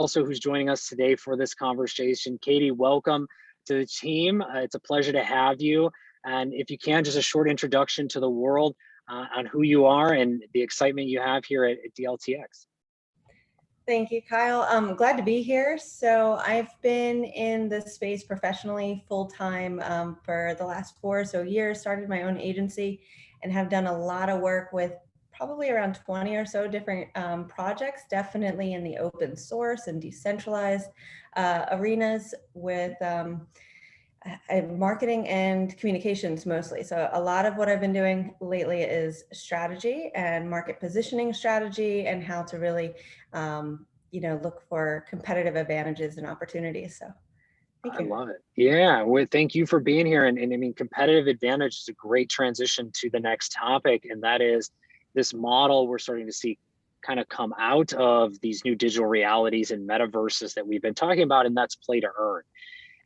also who's joining us today for this conversation. Katie, welcome to the team. It's a pleasure to have you. And if you can, just a short introduction to the world on who you are and the excitement you have here at DLTx. Thank you, Kyle. I'm glad to be here. So I've been in this space professionally full-time for the last 4 or so years, started my own agency and have done a lot of work with probably around 20 or so different projects, definitely in the open source and decentralized arenas with marketing and communications mostly. So a lot of what I've been doing lately is strategy and market positioning strategy and how to really, look for competitive advantages and opportunities. So thank you. I love it. Yeah, well, thank you for being here. And I mean, competitive advantage is a great transition to the next topic. And that is this model we're starting to see kind of come out of these new digital realities and metaverses that we've been talking about, and that's play to earn,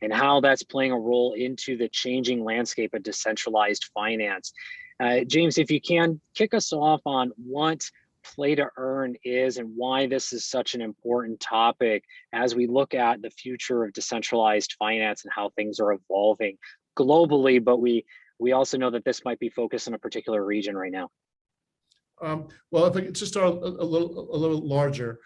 and how that's playing a role into the changing landscape of decentralized finance. James, if you can kick us off on what play to earn is and why this is such an important topic as we look at the future of decentralized finance and how things are evolving globally, but we also know that this might be focused on a particular region right now. Well, if I could just start a little larger,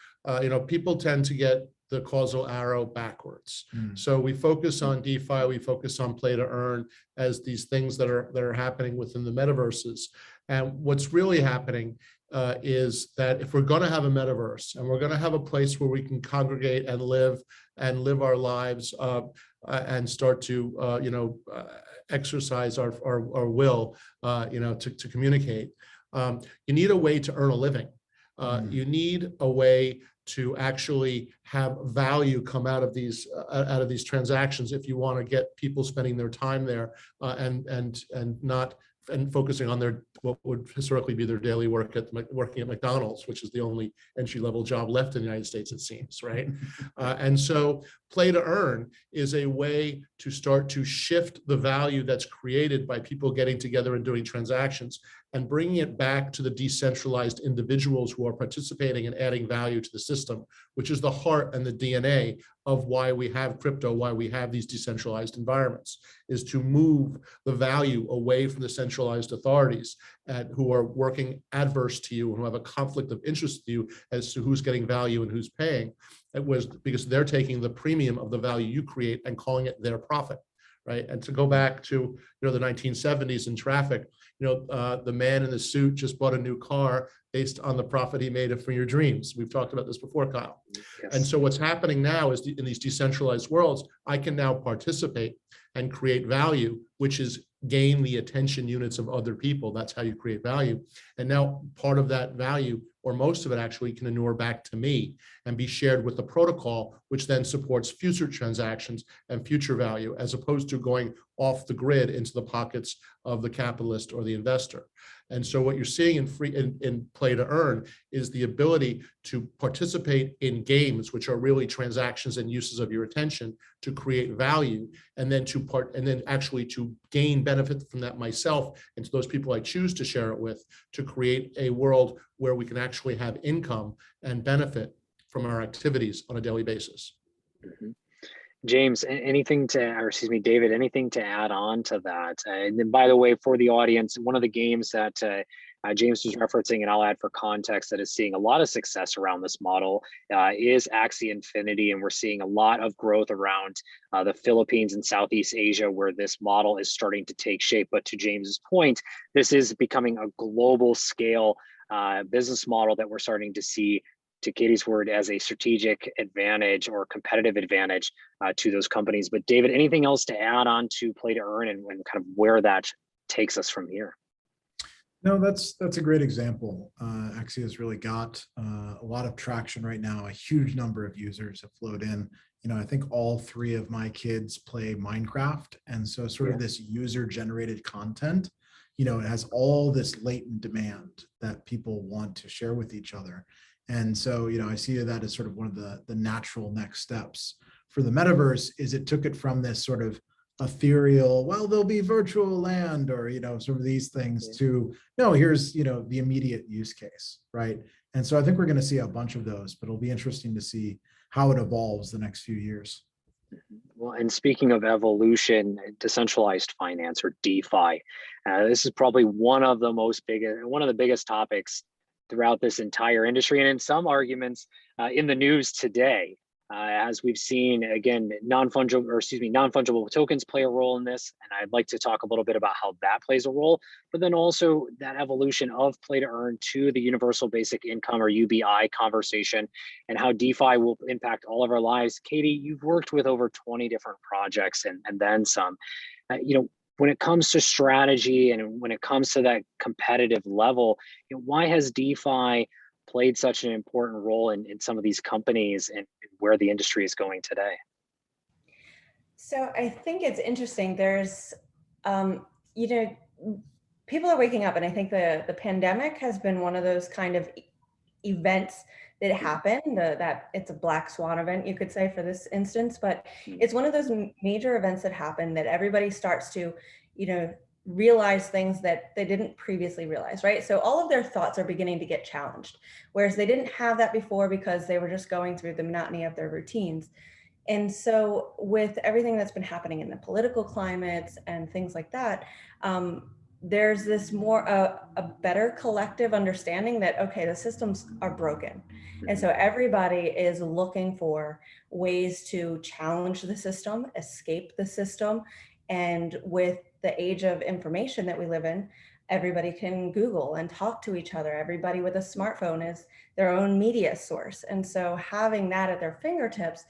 people tend to get the causal arrow backwards. So we focus on DeFi, we focus on play to earn as these things that are happening within the metaverses. And what's really happening is that if we're going to have a metaverse and we're going to have a place where we can congregate and live our lives and start to exercise our will to communicate. You need a way to earn a living. You need a way to actually have value come out of these transactions if you want to get people spending their time there and focusing on what would historically be their daily work working at McDonald's, which is the only entry-level job left in the United States, it seems, right? And so play to earn is a way to start to shift the value that's created by people getting together and doing transactions and bringing it back to the decentralized individuals who are participating and adding value to the system, which is the heart and the DNA of why we have crypto, why we have these decentralized environments, is to move the value away from the centralized authorities who are working adverse to you and who have a conflict of interest to you as to who's getting value and who's paying. It was because they're taking the premium of the value you create and calling it their profit, right? And to go back to the 1970s in traffic, the man in the suit just bought a new car based on the profit he made from your dreams. We've talked about this before, Kyle. Yes. And so what's happening now is in these decentralized worlds, I can now participate and create value, which is gain the attention units of other people. That's how you create value. And now part of that value, or most of it actually, can inure back to me and be shared with the protocol, which then supports future transactions and future value, as opposed to going off the grid into the pockets of the capitalist or the investor. And so what you're seeing in play to earn is the ability to participate in games, which are really transactions and uses of your attention, to create value, and then actually to gain benefit from that myself and to those people I choose to share it with, to create a world where we can actually have income and benefit from our activities on a daily basis. Mm-hmm. James, David, anything to add on to that? And then, by the way, for the audience, one of the games that James was referencing, and I'll add for context, that is seeing a lot of success around this model is Axie Infinity, and we're seeing a lot of growth around the Philippines and Southeast Asia, where this model is starting to take shape. But to James's point, this is becoming a global scale business model that we're starting to see, to Katie's word, as a strategic advantage or competitive advantage to those companies. But David, anything else to add on to play to earn and kind of where that takes us from here? No, that's a great example. Axie has really got a lot of traction right now. A huge number of users have flowed in. I think all 3 of my kids play Minecraft. And so sort of this user-generated content, it has all this latent demand that people want to share with each other. And so, I see that as sort of one of the natural next steps for the metaverse. Is it took it from this sort of ethereal, well, there'll be virtual land, or, sort of these things, to, no, here's, the immediate use case, right? And so I think we're going to see a bunch of those, but it'll be interesting to see how it evolves the next few years. Well, and speaking of evolution, decentralized finance or DeFi, this is probably one of the biggest topics throughout this entire industry, and in some arguments in the news today. As we've seen, again, non-fungible tokens play a role in this, and I'd like to talk a little bit about how that plays a role, but then also that evolution of play to earn to the universal basic income or UBI conversation, and how DeFi will impact all of our lives. Katie, you've worked with over 20 different projects and then some. When it comes to strategy and when it comes to that competitive level, why has DeFi played such an important role in some of these companies and where the industry is going today? So I think it's interesting. There's, people are waking up, and I think the pandemic has been one of those kind of events that happened, that it's a black swan event, you could say, for this instance, but it's one of those major events that happen that everybody starts to, realize things that they didn't previously realize, right? So all of their thoughts are beginning to get challenged, whereas they didn't have that before because they were just going through the monotony of their routines. And so with everything that's been happening in the political climates and things like that, there's this more a better collective understanding that, okay, the systems are broken. And so everybody is looking for ways to challenge the system, escape the system. And with the age of information that we live in, everybody can Google and talk to each other. Everybody with a smartphone is their own media source. And so having that at their fingertips,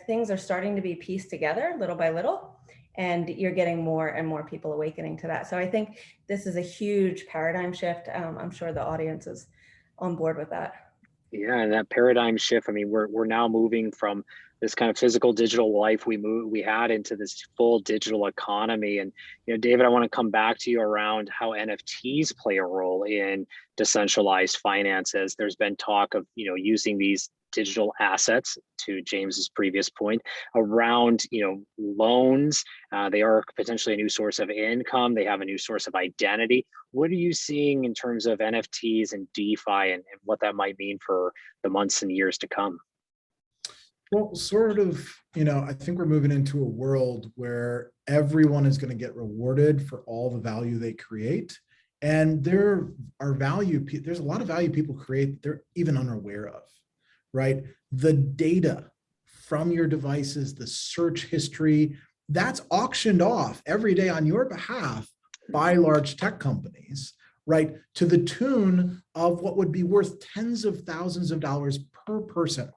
things are starting to be pieced together little by little, and you're getting more and more people awakening to that. So I think this is a huge paradigm shift. I'm sure the audience is on board with that. Yeah, and that paradigm shift, I mean, we're now moving from this kind of physical digital life we had into this full digital economy. And David, I want to come back to you around how NFTs play a role in decentralized finances. There's been talk of using these digital assets, to James's previous point, around loans. They are potentially a new source of income. They have a new source of identity. What are you seeing in terms of NFTs and DeFi and what that might mean for the months and years to come? Well, sort of, I think we're moving into a world where everyone is going to get rewarded for all the value they create. And there's a lot of value people create that they're even unaware of, right? The data from your devices, the search history, that's auctioned off every day on your behalf by large tech companies, right? To the tune of what would be worth tens of thousands of dollars per person.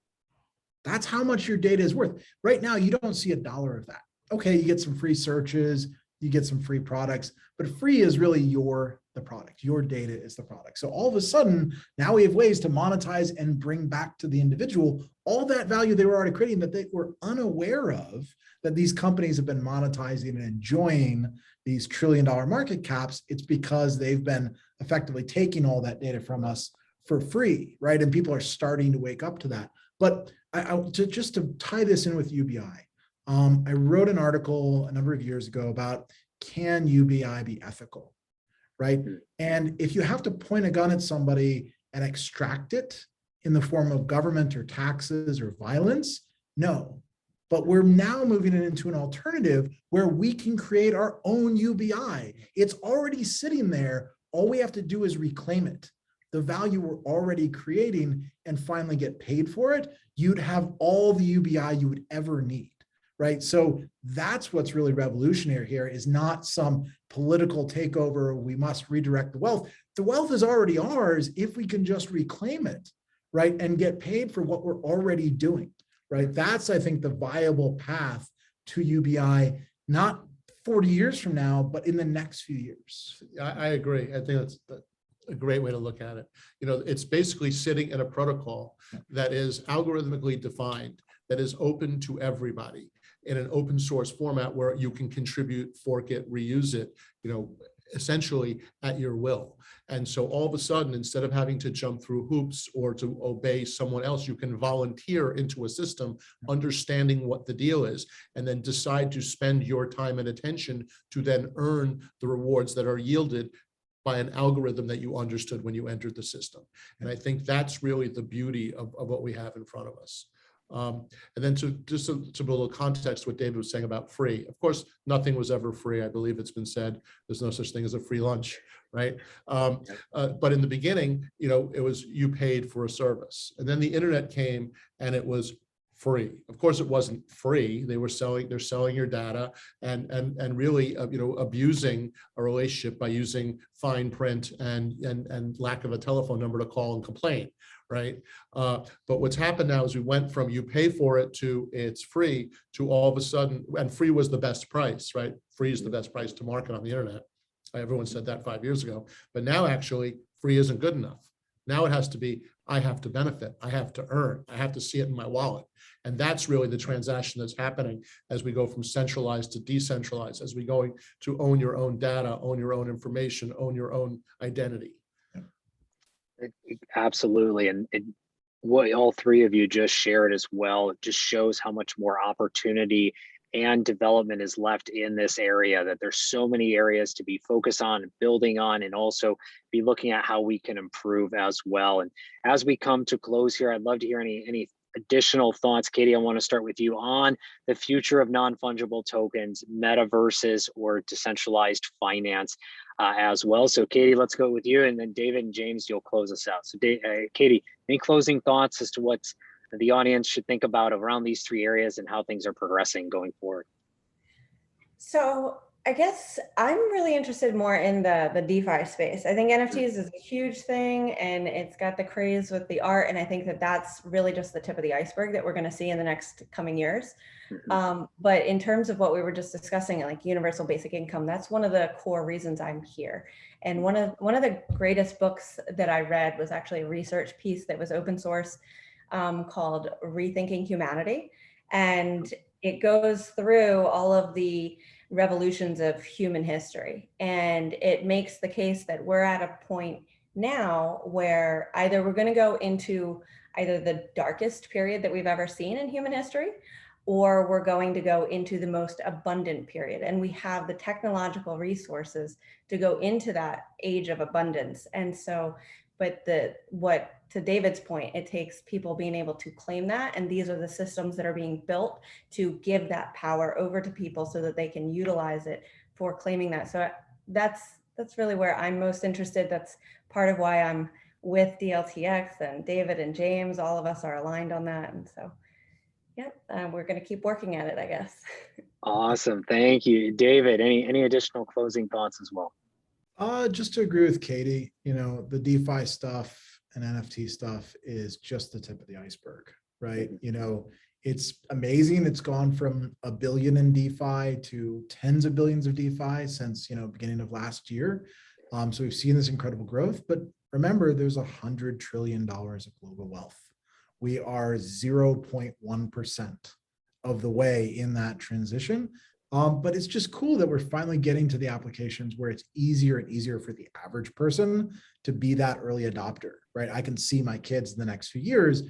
That's how much your data is worth. Right now, you don't see $1 of that. Okay, you get some free searches, you get some free products, but free is really the product. Your data is the product. So all of a sudden, now we have ways to monetize and bring back to the individual all that value they were already creating that they were unaware of, that these companies have been monetizing and enjoying these trillion-dollar market caps. It's because they've been effectively taking all that data from us for free, right? And people are starting to wake up to that. But just to tie this in with UBI, I wrote an article a number of years ago about, can UBI be ethical, right? And if you have to point a gun at somebody and extract it in the form of government or taxes or violence, no. But we're now moving it into an alternative where we can create our own UBI. It's already sitting there. All we have to do is reclaim it. The value we're already creating and finally get paid for it, you'd have all the UBI you would ever need, right? So that's what's really revolutionary here, is not some political takeover. We must redirect the wealth. The wealth is already ours if we can just reclaim it, right? And get paid for what we're already doing, right? That's, I think, the viable path to UBI, not 40 years from now, but in the next few years. I agree. I think that's a great way to look at it. It's basically sitting in a protocol that is algorithmically defined, that is open to everybody in an open source format where you can contribute, fork it, reuse it, essentially at your will. And so all of a sudden, instead of having to jump through hoops or to obey someone else, you can volunteer into a system, understanding what the deal is, and then decide to spend your time and attention to then earn the rewards that are yielded by an algorithm that you understood when you entered the system. And I think that's really the beauty of what we have in front of us. And then to build a little context, what David was saying about free. Of course, nothing was ever free. I believe it's been said there's no such thing as a free lunch, right? But in the beginning, it was you paid for a service, and then the internet came and it was free. Of course, it wasn't free. They're selling your data and really abusing a relationship by using fine print and lack of a telephone number to call and complain, right? But what's happened now is we went from you pay for it to it's free to all of a sudden, and free was the best price, right? Free is the best price to market on the internet. Everyone said that 5 years ago, but now actually free isn't good enough. Now it has to be, I have to benefit, I have to earn, I have to see it in my wallet. And that's really the transaction that's happening as we go from centralized to decentralized, as we going to own your own data, own your own information, own your own identity. Absolutely. And what all three of you just shared as well, it just shows how much more opportunity and development is left in this area, that there's so many areas to be focused on and building on, and also be looking at how we can improve as well. And as we come to close here, I'd love to hear any additional thoughts. Katie, I want to start with you on the future of non-fungible tokens, metaverses, or decentralized finance as well. So Katie, let's go with you, and then David and James, you'll close us out. So Katie, any closing thoughts as to what the audience should think about around these three areas and how things are progressing going forward? So I guess I'm really interested more in the DeFi space. I think NFTs is a huge thing, and it's got the craze with the art. And I think that that's really just the tip of the iceberg that we're going to see in the next coming years. But in terms of what we were just discussing, like universal basic income, that's one of the core reasons I'm here. And one of the greatest books that I read was actually a research piece that was open source called Rethinking Humanity. And it goes through all of the revolutions of human history. And it makes the case that we're at a point now where either we're going to go into either the darkest period that we've ever seen in human history, or we're going to go into the most abundant period. And we have the technological resources to go into that age of abundance. And so, but to David's point, it takes people being able to claim that. And these are the systems that are being built to give that power over to people so that they can utilize it for claiming that. So that's really where I'm most interested. That's part of why I'm with DLTx, and David and James, all of us are aligned on that. And so, yeah, we're going to keep working at it, I guess. Awesome. Thank you. David, any additional closing thoughts as well? Just to agree with Katie, the DeFi stuff and NFT stuff is just the tip of the iceberg, right? It's amazing. It's gone from $1 billion in DeFi to tens of billions of DeFi since, beginning of last year. So we've seen this incredible growth, but remember, there's $100 trillion of global wealth. We are 0.1% of the way in that transition. But it's just cool that we're finally getting to the applications where it's easier and easier for the average person to be that early adopter, right? I can see my kids in the next few years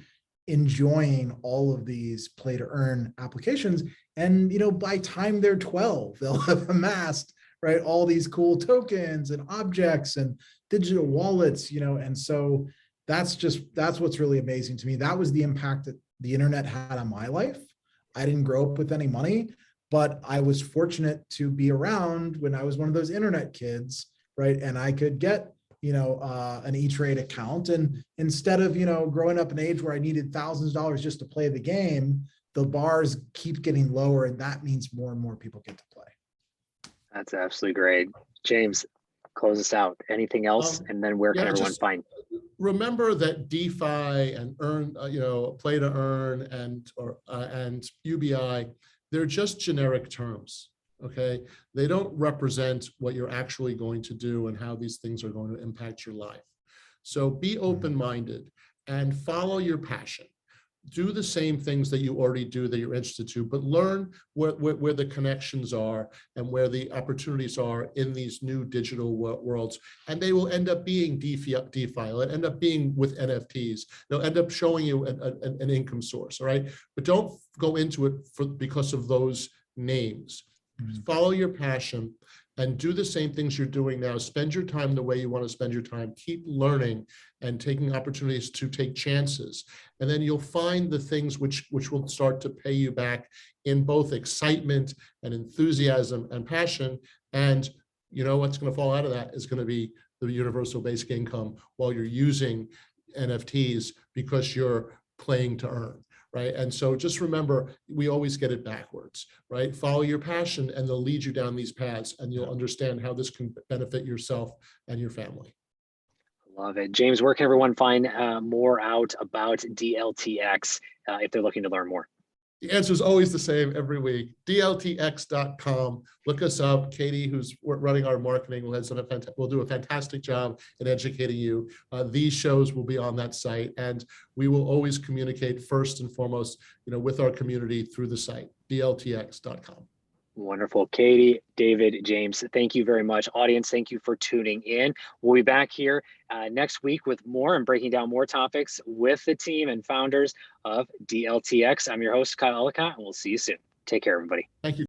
enjoying all of these play to earn applications. And, by time they're 12, they'll have amassed, right, all these cool tokens and objects and digital wallets, and so that's what's really amazing to me. That was the impact that the internet had on my life. I didn't grow up with any money, but I was fortunate to be around when I was one of those internet kids, right? And I could get, an E-Trade account. And instead of, growing up an age where I needed thousands of dollars just to play the game, the bars keep getting lower, and that means more and more people get to play. That's absolutely great. James, close us out. Anything else? And then where can everyone find? Remember that DeFi and play to earn and UBI, they're just generic terms, okay? They don't represent what you're actually going to do and how these things are going to impact your life. So be open-minded and follow your passion. Do the same things that you already do that you're interested to, but learn where the connections are and where the opportunities are in these new digital worlds. And they will end up being DeFi, it'll end up being with NFTs. They'll end up showing you an income source, all right? But don't go into it because of those names. Follow your passion, and do the same things you're doing now. Spend your time the way you want to spend your time. Keep learning and taking opportunities to take chances. And then you'll find the things which will start to pay you back in both excitement and enthusiasm and passion. And you know what's going to fall out of that is going to be the universal basic income while you're using NFTs because you're playing to earn. Right. And so just remember, we always get it backwards, right? Follow your passion and they'll lead you down these paths and you'll understand how this can benefit yourself and your family. Love it. James, where can everyone find more out about DLTx if they're looking to learn more? The answer is always the same every week. DLTx.com. Look us up. Katie, who's running our marketing, will do a fantastic job in educating you. These shows will be on that site, and we will always communicate first and foremost, with our community through the site. DLTx.com. Wonderful. Katie, David, James, thank you very much. Audience, thank you for tuning in. We'll be back here next week with more and breaking down more topics with the team and founders of DLTx. I'm your host, Kyle Ellicott, and we'll see you soon. Take care, everybody. Thank you.